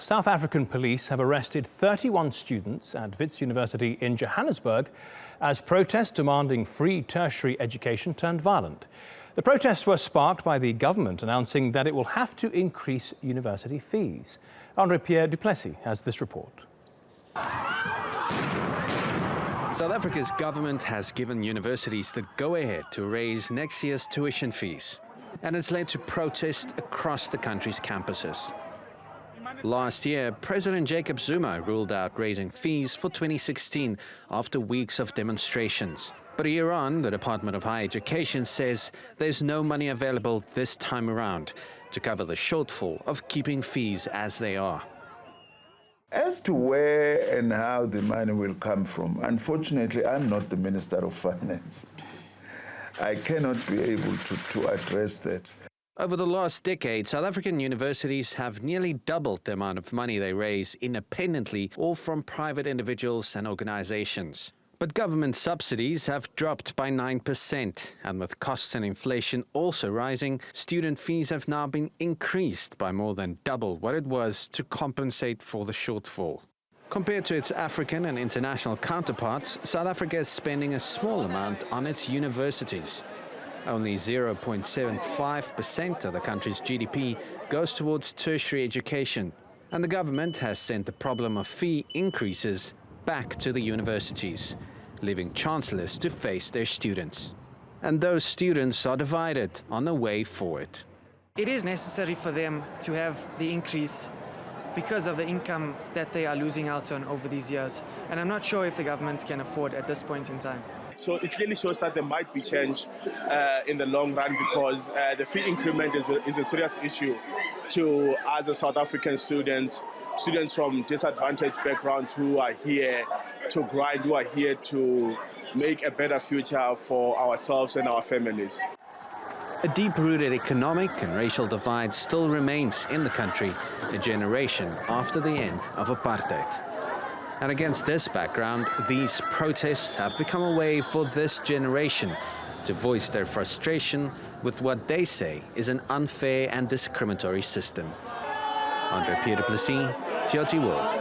South African police have arrested 31 students at Wits University in Johannesburg as protests demanding free tertiary education turned violent. The protests were sparked by the government announcing that it will have to increase university fees. André-Pierre du Plessis has this report. South Africa's government has given universities the go-ahead to raise next year's tuition fees, and it's led to protests across the country's campuses. Last year, President Jacob Zuma ruled out raising fees for 2016 after weeks of demonstrations. But a year on, the Department of Higher Education says there's no money available this time around to cover the shortfall of keeping fees as they are. As to where and how the money will come from, unfortunately, I'm not the Minister of Finance. I cannot be able to address that. Over the last decade, South African universities have nearly doubled the amount of money they raise independently or from private individuals and organizations. But government subsidies have dropped by 9%, and with costs and inflation also rising, student fees have now been increased by more than double what it was to compensate for the shortfall. Compared to its African and international counterparts, South Africa is spending a small amount on its universities. Only 0.75% of the country's GDP goes towards tertiary education, and the government has sent the problem of fee increases back to the universities, leaving chancellors to face their students. And those students are divided on the way forward. It is necessary for them to have the increase because of the income that they are losing out on over these years. And I'm not sure if the government can afford at this point in time. So it clearly shows that there might be change in the long run, because the fee increment is a serious issue to other South African students from disadvantaged backgrounds who are here to grind, who are here to make a better future for ourselves and our families. A deep-rooted economic and racial divide still remains in the country a generation after the end of apartheid. And against this background, these protests have become a way for this generation to voice their frustration with what they say is an unfair and discriminatory system. André-Pierre du Plessis, TRT World.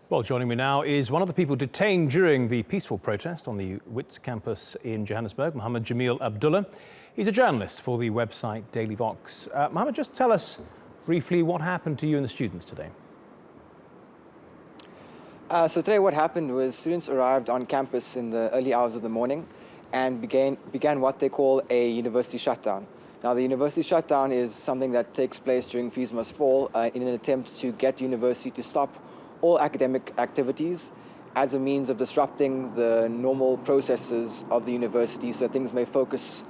Well, joining me now is one of the people detained during the peaceful protest on the Wits campus in Johannesburg, Mohammed Jameel Abdulla. He's a journalist for the website Daily Vox. Mohammed, just tell us briefly what happened to you and the students today. So today what happened was students arrived on campus in the early hours of the morning and began what they call a university shutdown. Now, the university shutdown is something that takes place during Fees Must Fall in an attempt to get the university to stop all academic activities as a means of disrupting the normal processes of the university so that things may focus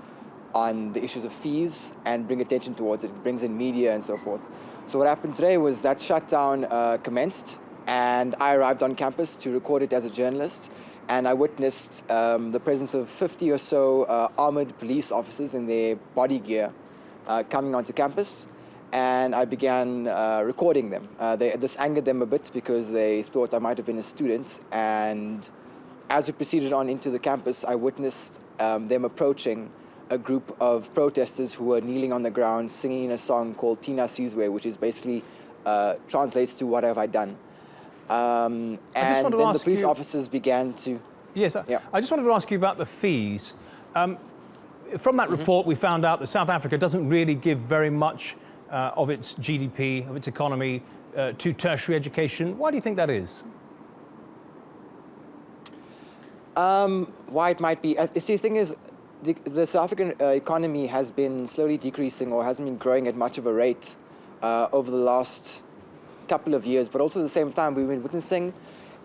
on the issues of fees and bring attention towards it. It brings in media and so forth. So what happened today was that shutdown commenced, and I arrived on campus to record it as a journalist, and I witnessed the presence of 50 or so armored police officers in their body gear coming onto campus, and I began recording them. This angered them a bit because they thought I might have been a student, and as we proceeded on into the campus, I witnessed them approaching a group of protesters who were kneeling on the ground singing a song called Tina Sizwe, which is basically translates to "What have I done?" And then the police officers began to... Yes, I just wanted to ask you about the fees. From that report, we found out that South Africa doesn't really give very much of its GDP, of its economy, to tertiary education. Why do you think that is? Why it might be... see, the thing is, the South African economy has been slowly decreasing or hasn't been growing at much of a rate over the last couple of years, but also at the same time we've been witnessing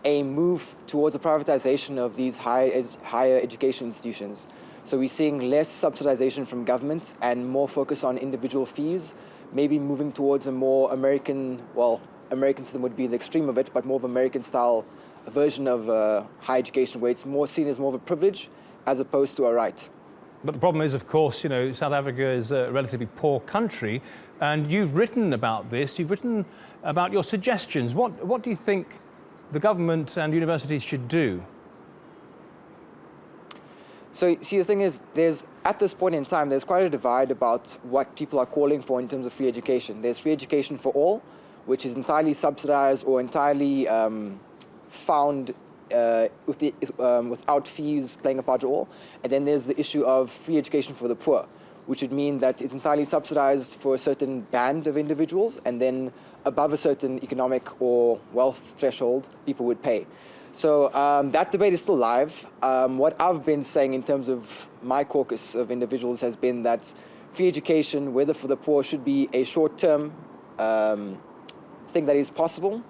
a move towards the privatization of these higher education institutions. So we're seeing less subsidization from government and more focus on individual fees, maybe moving towards a more American, well, American system would be the extreme of it, but more of American style version of higher education where it's more seen as more of a privilege as opposed to a right. But the problem is, of course, you know, South Africa is a relatively poor country, and you've written about this, you've written about your suggestions. What do you think the government and universities should do? So, see, the thing is, at this point in time, there's quite a divide about what people are calling for in terms of free education. There's free education for all, which is entirely subsidized or entirely found without fees playing a part at all. And then there's the issue of free education for the poor, which would mean that it's entirely subsidized for a certain band of individuals, and then above a certain economic or wealth threshold, people would pay. So that debate is still live. What I've been saying in terms of my caucus of individuals has been that free education, whether for the poor, should be a short-term thing that is possible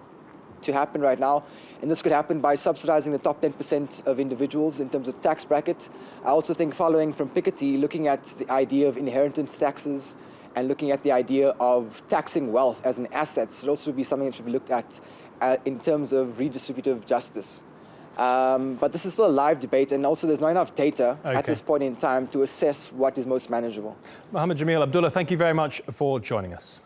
to happen right now. And this could happen by subsidizing the top 10% of individuals in terms of tax bracket. I also think, following from Piketty, looking at the idea of inheritance taxes and looking at the idea of taxing wealth as an asset should also be something that should be looked at in terms of redistributive justice. But this is still a live debate, and also there's not enough data at this point in time to assess what is most manageable. Mohammed Jameel Abdulla, thank you very much for joining us.